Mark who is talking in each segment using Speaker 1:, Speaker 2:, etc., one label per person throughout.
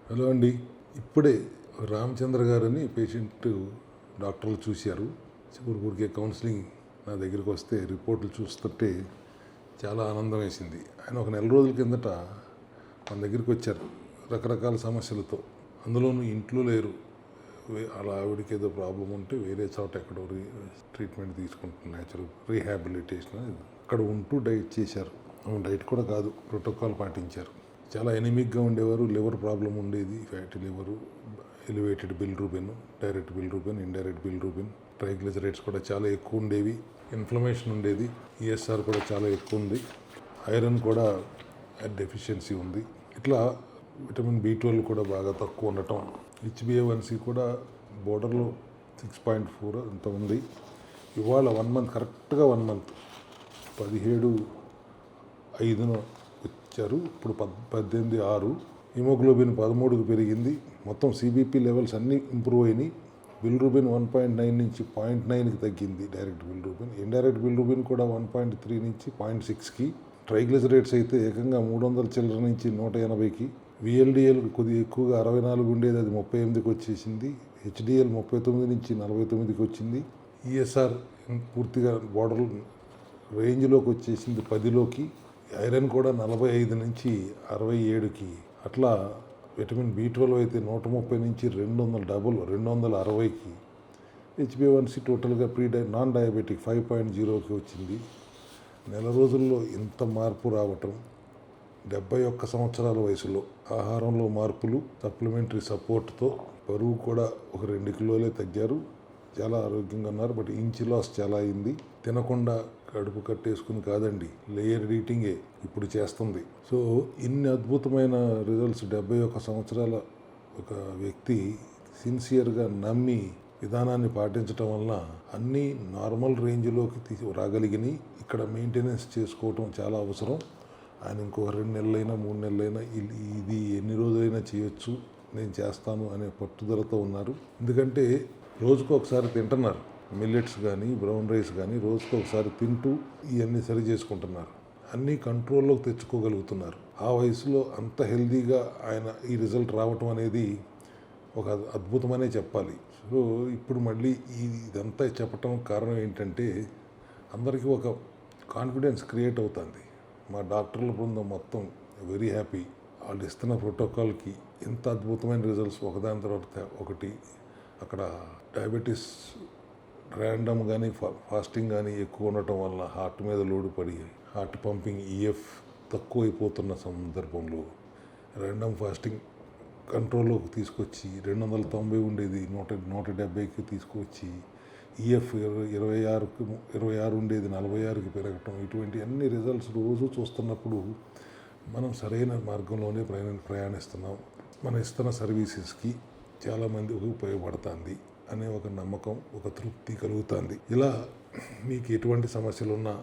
Speaker 1: Hello అండి. ఇప్పుడే రామచంద్ర గారని పేషెంట్ డాక్టర్లు చూశారు. ఊరికే కౌన్సిలింగ్ నా దగ్గరికి వస్తే రిపోర్ట్లు చూస్తుంటే చాలా ఆనందం వేసింది. ఆయన ఒక నెల రోజుల కిందట మన దగ్గరికి వచ్చారు రకరకాల సమస్యలతో. అందులోనూ ఇంట్లో లేరు. అలా ఆవిడకి ఏదో ప్రాబ్లం ఉంటే వేరే చోట ఎక్కడో ట్రీట్మెంట్ తీసుకుంటున్నారు, న్యాచురల్ రీహాబిలిటేషన్. అక్కడ ఉంటూ డైట్ చేశారు. డైట్ కూడా కాదు, ప్రోటోకాల్ పాటించారు. చాలా ఎనిమిక్గా ఉండేవారు. లివర్ ప్రాబ్లం ఉండేది, fatty liver, elevated bilirubin, direct bilirubin, indirect bilirubin, triglycerides కూడా చాలా ఎక్కువ ఉండేవి, ఇన్ఫ్లమేషన్ ఉండేది, ఈఎస్ఆర్ కూడా చాలా ఎక్కువ ఉంది, ఐరన్ కూడా డెఫిషియన్సీ ఉంది. ఇట్లా విటమిన్ B12 కూడా బాగా తక్కువ ఉండటం, HbA1c కూడా బోర్డర్లో 6.4 అంత ఉంది. ఇవాళ 1 మంత్, కరెక్ట్గా 1 మంత్ 17/5 వచ్చారు. ఇప్పుడు 18/6. హిమోగ్లోబిన్ 13కి పెరిగింది. మొత్తం CBP లెవెల్స్ అన్నీ ఇంప్రూవ్ అయినాయి. బిలిరూబిన్ 1.9 నుంచి 0.9కి తగ్గింది డైరెక్ట్ బిలిరూబిన్. ఇండైరెక్ట్ బిలిరూబిన్ కూడా 1.3 నుంచి 0.6కి. ట్రైగ్లిజరైడ్స్ అయితే ఏకంగా 300 చిల్లర నుంచి 180కి. VLDL కొద్దిగా ఎక్కువగా 64 ఉండేది, అది 38కి వచ్చేసింది. HDL 39 నుంచి 49కి వచ్చింది. ESR పూర్తిగా బోర్డర్ రేంజ్లోకి వచ్చేసింది 10లోకి. ఐరన్ కూడా 45 నుంచి 67కి. అట్లా విటమిన్ B12 అయితే 130 నుంచి 260కి. HbA1c టోటల్గా నాన్ డయాబెటిక్ 5.0కి వచ్చింది. నెల రోజుల్లో ఇంత మార్పు రావటం, 71 సంవత్సరాల వయసులో. ఆహారంలో మార్పులు, సప్లిమెంటరీ సపోర్ట్తో బరువు కూడా ఒక 2 కిలోలే తగ్గారు. చాలా ఆరోగ్యంగా ఉన్నారు. బట్ ఇంచ్ లాస్ చాలా అయింది. తినకుండా కడుపు కట్టేసుకుని కాదండి, లేయర్ ఈటింగే ఇప్పుడు చేస్తుంది. సో ఇన్ని అద్భుతమైన రిజల్ట్స్ 71 సంవత్సరాల ఒక వ్యక్తి సిన్సియర్గా నమ్మి విధానాన్ని పాటించడం వల్ల అన్నీ నార్మల్ రేంజ్లోకి రాగలిగినాయి. ఇక్కడ మెయింటెనెన్స్ చేసుకోవటం చాలా అవసరం. ఆయన ఇంకో 2 నెలలైనా 3 నెలలైనా ఇది ఎన్ని రోజులైనా చేయొచ్చు, నేను చేస్తాను అనే పట్టుదలతో ఉన్నారు. ఎందుకంటే రోజుకు ఒకసారి తింటున్నారు. మిల్లెట్స్ కానీ బ్రౌన్ రైస్ కానీ రోజుకు ఒకసారి తింటూ ఇవన్నీ సరి చేసుకుంటున్నారు. అన్నీ కంట్రోల్లోకి తెచ్చుకోగలుగుతున్నారు. ఆ వయసులో అంత హెల్దీగా ఆయన ఈ రిజల్ట్ రావటం అనేది ఒక అద్భుతమనే చెప్పాలి. సో ఇప్పుడు మళ్ళీ ఇదంతా చెప్పటం కారణం ఏంటంటే అందరికీ ఒక కాన్ఫిడెన్స్ క్రియేట్ అవుతుంది. మా డాక్టర్ల బృందం మొత్తం వెరీ హ్యాపీ. వాళ్ళు ఇస్తున్న ప్రోటోకాల్కి ఎంత అద్భుతమైన రిజల్ట్స్ ఒకదాని తర్వాత ఒకటి. అక్కడ డయాబెటీస్ ర్యాండమ్ కానీ ఫాస్టింగ్ కానీ ఎక్కువ ఉండటం వల్ల హార్ట్ మీద లోడు పడి హార్ట్ పంపింగ్ EF తక్కువ అయిపోతున్న సందర్భంలో ర్యాండమ్ ఫాస్టింగ్ కంట్రోల్లోకి తీసుకొచ్చి 290 ఉండేది 170కి తీసుకొచ్చి EF 26 ఉండేది 46కి పెరగటం, ఇటువంటి అన్ని రిజల్ట్స్ రోజు చూస్తున్నప్పుడు మనం సరైన మార్గంలోనే ప్రయాణిస్తున్నాం. మనం ఇస్తున్న సర్వీసెస్కి చాలామందికి ఉపయోగపడుతుంది అనే ఒక నమ్మకం, ఒక తృప్తి కలుగుతుంది. ఇలా మీకు ఎటువంటి సమస్యలున్నా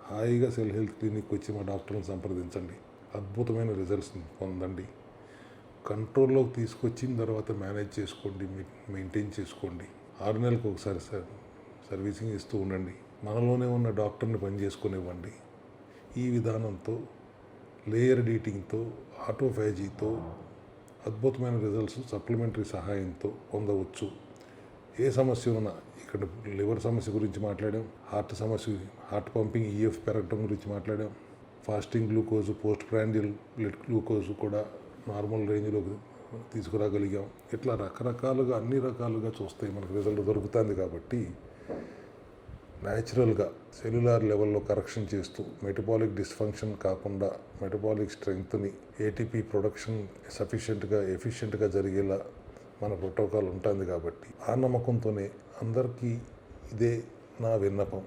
Speaker 1: హాయిగా సెల్ హెల్త్ క్లినిక్ వచ్చి మా డాక్టర్ని సంప్రదించండి. అద్భుతమైన రిజల్ట్స్ని పొందండి. కంట్రోల్లోకి తీసుకొచ్చిన తర్వాత మేనేజ్ చేసుకోండి, మెయింటైన్ చేసుకోండి. 6 నెలలకు ఒకసారి సర్వీసింగ్ ఇస్తూ ఉండండి. మనలోనే ఉన్న డాక్టర్ని పనిచేసుకునివ్వండి. ఈ విధానంతో, లేయర్ ఈటింగ్తో, ఆటోఫాజీతో అద్భుతమైన రిజల్ట్స్ సప్లిమెంటరీ సహాయంతో పొందవచ్చు. ఏ సమస్య ఉన్నా, ఇక్కడ లివర్ సమస్య గురించి మాట్లాడాం, హార్ట్ సమస్య, హార్ట్ పంపింగ్ EF పెరగటం గురించి మాట్లాడాం, fasting glucose, post prandial blood glucose కూడా నార్మల్ రేంజ్లోకి తీసుకురాగలిగాం. ఇట్లా రకరకాలుగా అన్ని రకాలుగా చూస్తే మనకు రిజల్ట్ దొరుకుతుంది. కాబట్టి న్యాచురల్గా సెల్యులార్ లెవెల్లో కరెక్షన్ చేస్తూ మెటబాలిక్ డిస్ఫంక్షన్ కాకుండా మెటబాలిక్ స్ట్రెంగ్త్ని, ATP ప్రొడక్షన్ ఎఫిషియెంట్గా జరిగేలా మన ప్రోటోకాల్ ఉంటుంది. కాబట్టి ఆ నమ్మకంతోనే అందరికీ ఇదే నా విన్నపం.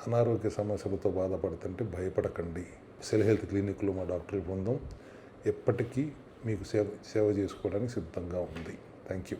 Speaker 1: అనారోగ్య సమస్యలతో బాధపడుతుంటే భయపడకండి. సెల్ హెల్త్ క్లినిక్లో మా డాక్టర్ల బృందం ఎప్పటికీ మీకు సేవ చేసుకోవడానికి సిద్ధంగా ఉంది. Thank you.